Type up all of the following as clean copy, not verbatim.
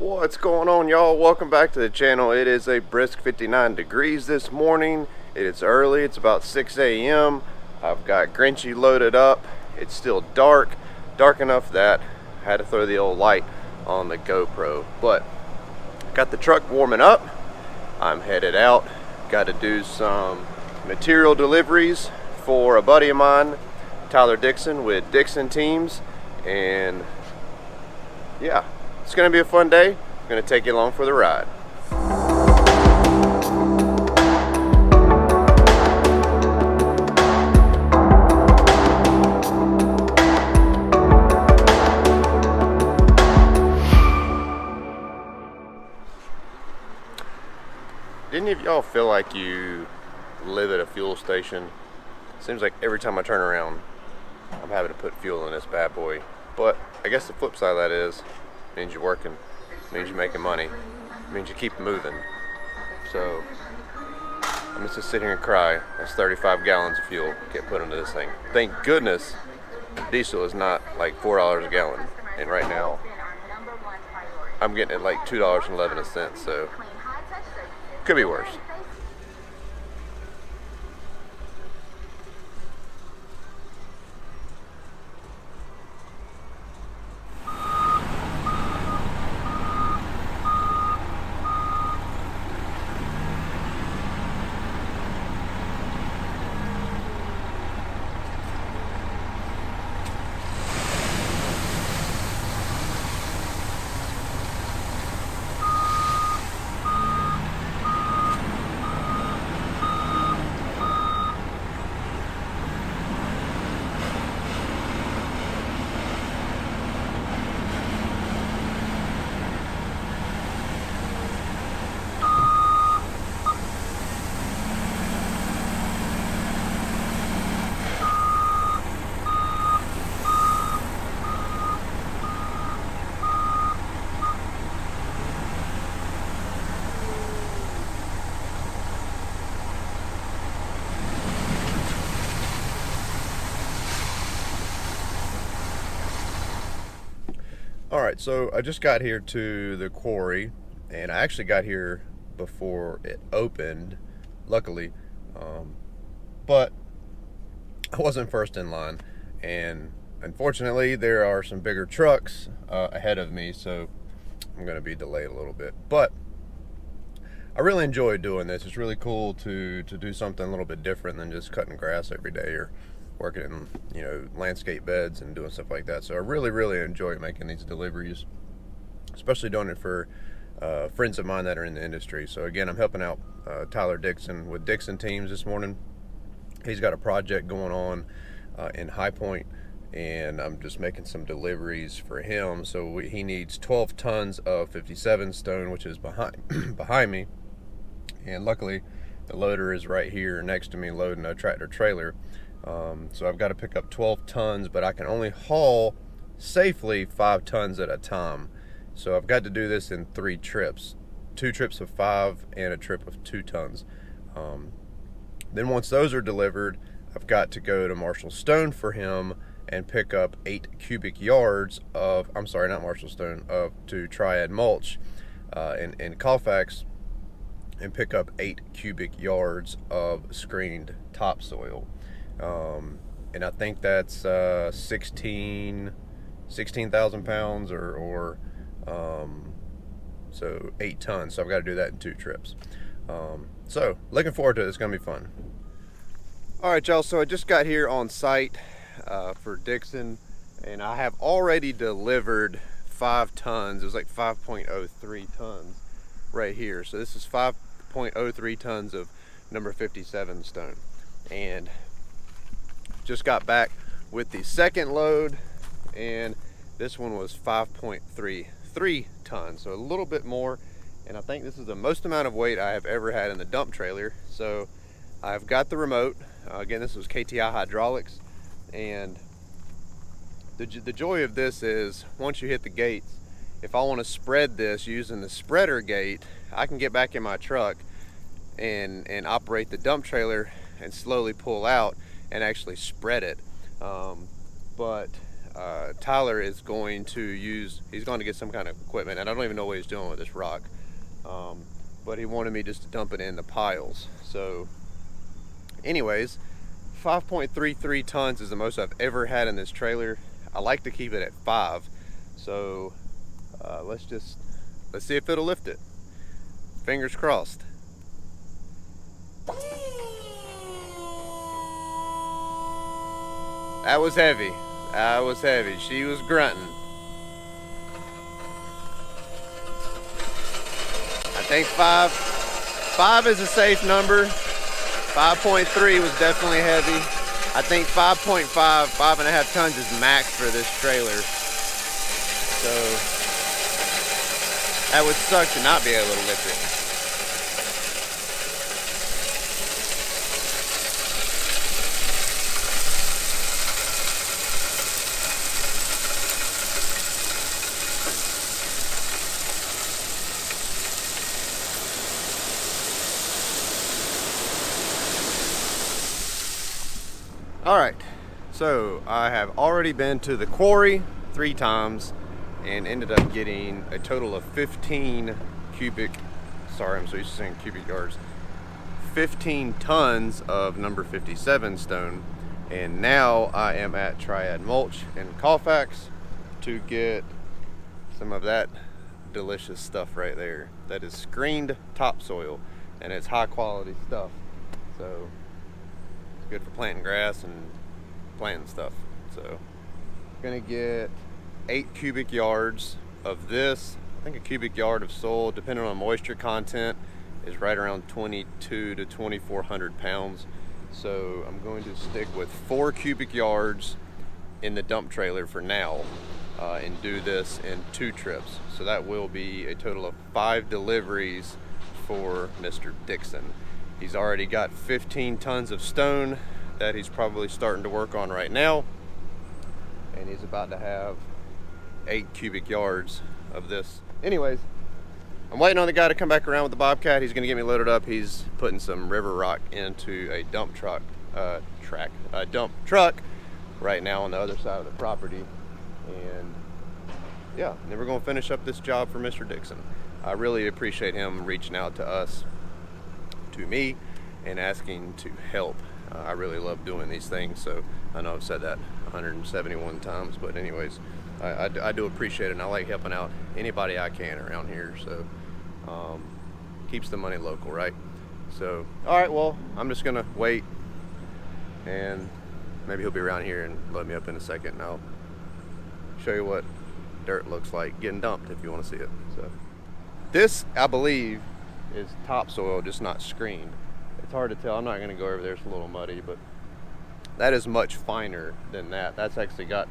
What's going on, y'all? Welcome back to the channel. It is a brisk 59 degrees this morning. It is early. It's about 6 a.m. I've got Grinchy loaded up. It's still dark enough that I had to throw the old light on the GoPro, but got the truck warming up. I'm headed out. Got to do some material deliveries for a buddy of mine, Tyler Dixon with Dixon Teams, and yeah, it's going to be a fun day. I'm going to take you along for the ride. Didn't any of y'all feel like you live at a fuel station? Seems like every time I turn around, I'm having to put fuel in this bad boy. But I guess the flip side of that is, means you're working, means you're making money, means you keep moving. So I'm just sit here and cry. That's 35 gallons of fuel get put into this thing. Thank goodness diesel is not like $4 a gallon. And right now, I'm getting it like $2.11, so could be worse. Alright, so I just got here to the quarry, and I actually got here before it opened, luckily, but I wasn't first in line, and unfortunately there are some bigger trucks ahead of me, so I'm going to be delayed a little bit. But I really enjoy doing this. It's really cool to do something a little bit different than just cutting grass every day or working in, landscape beds and doing stuff like that. So I really enjoy making these deliveries, especially doing it for friends of mine that are in the industry. So again, I'm helping out Tyler Dixon with Dixon Teams this morning. He's got a project going on in High Point, and I'm just making some deliveries for him. So he needs 12 tons of 57 stone, which is behind me, and luckily the loader is right here next to me loading a tractor trailer. So I've got to pick up 12 tons, but I can only haul safely 5 tons at a time. So I've got to do this in 3 trips, 2 trips of 5 and a trip of 2 tons. Then once those are delivered, I've got to go to Marshall Stone for him and pick up 8 cubic yards of, I'm sorry, not Marshall Stone, to Triad Mulch in Colfax, and pick up 8 cubic yards of screened topsoil. And I think that's 16,000 pounds or so 8 tons. So I've got to do that in 2 trips. So looking forward to it. It's gonna be fun. All right, y'all, so I just got here on site for Dixon, and I have already delivered 5 tons. It was like 5.03 tons right here. So this is 5.03 tons of number 57 stone, and just got back with the second load, and this one was 5.33 tons, so a little bit more. And I think this is the most amount of weight I have ever had in the dump trailer. So I've got the remote. Again, this was KTI hydraulics, and the joy of this is once you hit the gates, if I want to spread this using the spreader gate, I can get back in my truck and operate the dump trailer and slowly pull out and actually spread it. But Tyler is going to he's going to get some kind of equipment, and I don't even know what he's doing with this rock, but he wanted me just to dump it in the piles. So anyways, 5.33 tons is the most I've ever had in this trailer. I like to keep it at 5, so let's see if it'll lift it. Fingers crossed. That was heavy. That was heavy. She was grunting. I think 5 is a safe number. 5.3 was definitely heavy. I think 5.5, 5.5 tons is max for this trailer. So that would suck to not be able to lift it. All right, so I have already been to the quarry 3 times and ended up getting a total of 15 cubic, sorry, I'm so used to saying cubic yards, 15 tons of number 57 stone. And now I am at Triad Mulch in Colfax to get some of that delicious stuff right there. That is screened topsoil, and it's high quality stuff. So good for planting grass and planting stuff. So gonna get 8 cubic yards of this. I think a cubic yard of soil, depending on moisture content, is right around 22 to 2,400 pounds. So I'm going to stick with 4 cubic yards in the dump trailer for now, and do this in 2 trips. So that will be a total of 5 deliveries for Mr. Dixon. He's already got 15 tons of stone that he's probably starting to work on right now. And he's about to have 8 cubic yards of this. Anyways, I'm waiting on the guy to come back around with the Bobcat. He's gonna get me loaded up. He's putting some river rock into a dump truck right now on the other side of the property. And yeah, then we're gonna finish up this job for Mr. Dixon. I really appreciate him reaching out to me and asking to help. I really love doing these things, so I know I've said that 171 times, but anyways, I do appreciate it, and I like helping out anybody I can around here. So keeps the money local, right? So all right, well, I'm just gonna wait, and maybe he'll be around here and load me up in a second, and I'll show you what dirt looks like getting dumped if you want to see it. So this, I believe, is topsoil, just not screened. It's hard to tell. I'm not going to go over there. It's a little muddy, but that is much finer than that. That's actually got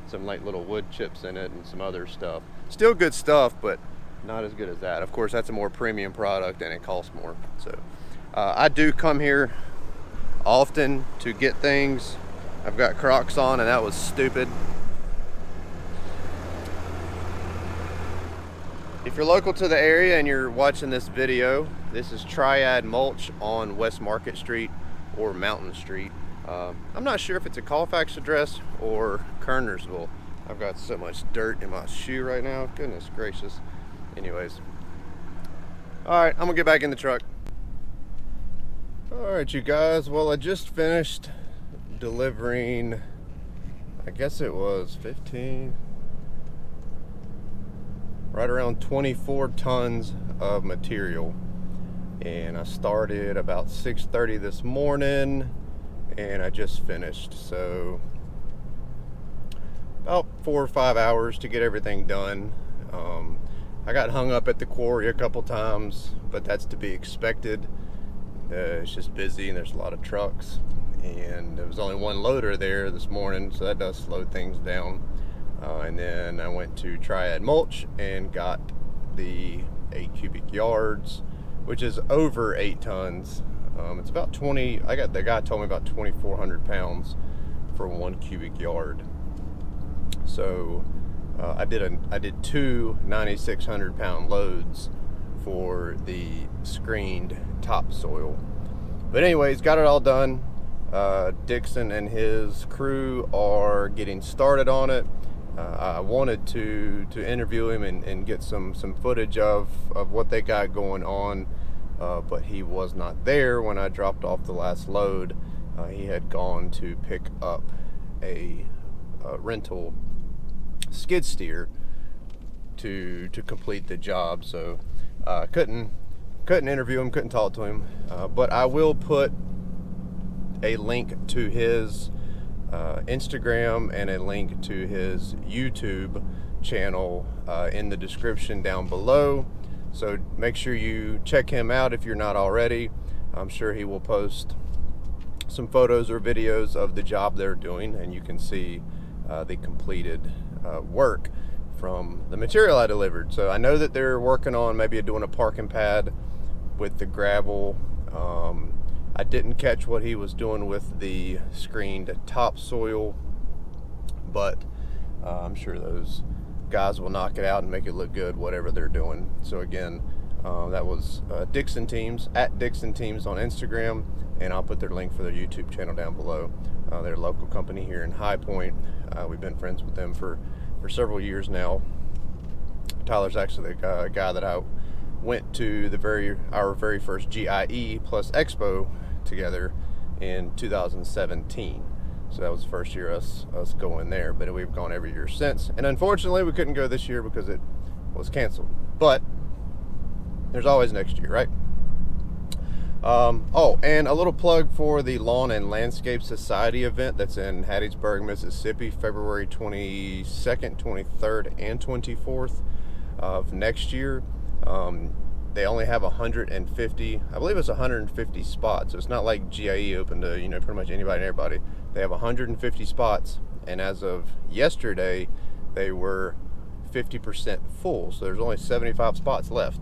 some like little wood chips in it and some other stuff. Still good stuff, but not as good as that. Of course, that's a more premium product and it costs more. So I do come here often to get things. I've got Crocs on, and that was stupid. If you're local to the area and you're watching this video, this is Triad Mulch on West Market Street or Mountain Street. I'm not sure if it's a Colfax address or Kernersville. I've got so much dirt in my shoe right now. Goodness gracious. Anyways. Alright, I'm gonna get back in the truck. Alright, you guys. Well, I just finished delivering, I guess it was 15, right around 24 tons of material. And I started about 6:30 this morning, and I just finished. So about 4 or 5 hours to get everything done. I got hung up at the quarry a couple times, but that's to be expected. It's just busy and there's a lot of trucks, and there was only one loader there this morning, so that does slow things down. And then I went to Triad Mulch and got the 8 cubic yards, which is over 8 tons. It's about 20, the guy told me about 2,400 pounds for 1 cubic yard. So I did 2 9,600 pound loads for the screened topsoil. But anyways, got it all done. Dixon and his crew are getting started on it. I wanted to interview him and get some footage of what they got going on, but he was not there when I dropped off the last load. He had gone to pick up a rental skid steer to complete the job, so couldn't interview him, couldn't talk to him, but I will put a link to his Instagram and a link to his YouTube channel in the description down below, so make sure you check him out if you're not already. I'm sure he will post some photos or videos of the job they're doing, and you can see the completed work from the material I delivered. So I know that they're working on maybe doing a parking pad with the gravel. I didn't catch what he was doing with the screened topsoil, but I'm sure those guys will knock it out and make it look good, whatever they're doing. So again, that was Dixon Teams, at Dixon Teams on Instagram, and I'll put their link for their YouTube channel down below. They're a local company here in High Point. We've been friends with them for several years now. Tyler's actually the guy that I went to our very first GIE plus Expo together in 2017. So that was the first year us going there, but we've gone every year since. And unfortunately, we couldn't go this year because it was canceled. But there's always next year, right? Oh, and a little plug for the Lawn and Landscape Society event that's in Hattiesburg, Mississippi, February 22nd, 23rd, and 24th of next year. They only have 150, I believe it's 150 spots. So it's not like GIE open to, pretty much anybody and everybody. They have 150 spots, and as of yesterday, they were 50% full. So there's only 75 spots left.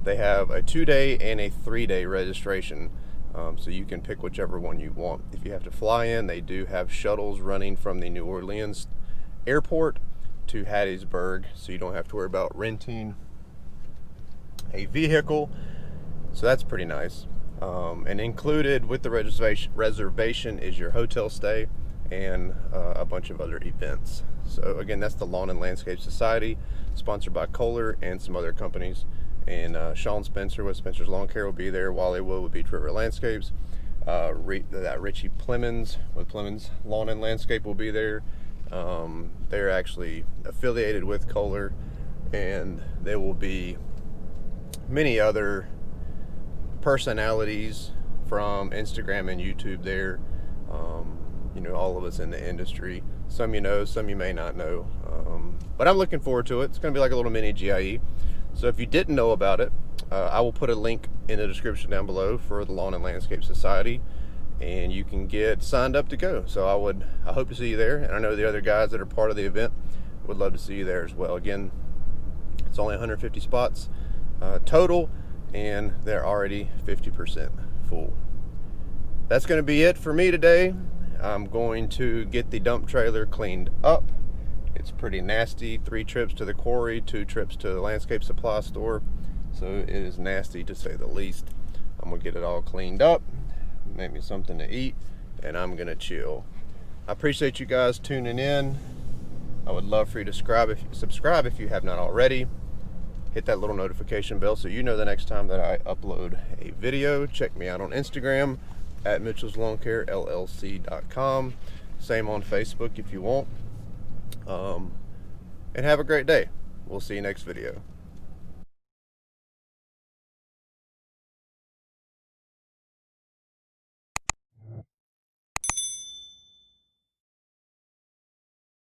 They have a 2-day and a 3-day registration, so you can pick whichever one you want. If you have to fly in, they do have shuttles running from the New Orleans airport to Hattiesburg, so you don't have to worry about renting a vehicle, so that's pretty nice. And included with the reservation is your hotel stay and a bunch of other events. So again, that's the Lawn and Landscape Society, sponsored by Kohler and some other companies. And Sean Spencer with Spencer's Lawn Care will be there. Wally Will Beach River Landscapes. That Richie Plemons with Plemons Lawn and Landscape will be there. They're actually affiliated with Kohler, and there will be many other personalities from Instagram and YouTube there. All of us in the industry. Some you know, some you may not know. But I'm looking forward to it. It's going to be like a little mini GIE. So if you didn't know about it, I will put a link in the description down below for the Lawn and Landscape Society, and you can get signed up to go. So I hope to see you there, and I know the other guys that are part of the event would love to see you there as well. Again, it's only 150 spots total, and they're already 50% full. That's going to be it for me today. I'm going to get the dump trailer cleaned up. It's pretty nasty. 3 trips to the quarry, 2 trips to the landscape supply store. So it is nasty to say the least. I'm gonna get it all cleaned up, make me something to eat, and I'm gonna chill. I appreciate you guys tuning in. I would love for you to subscribe if you have not already. Hit that little notification bell so you know the next time that I upload a video. Check me out on Instagram at mitchellslawncarellc.com. Same on Facebook if you want. And have a great day. We'll see you next video.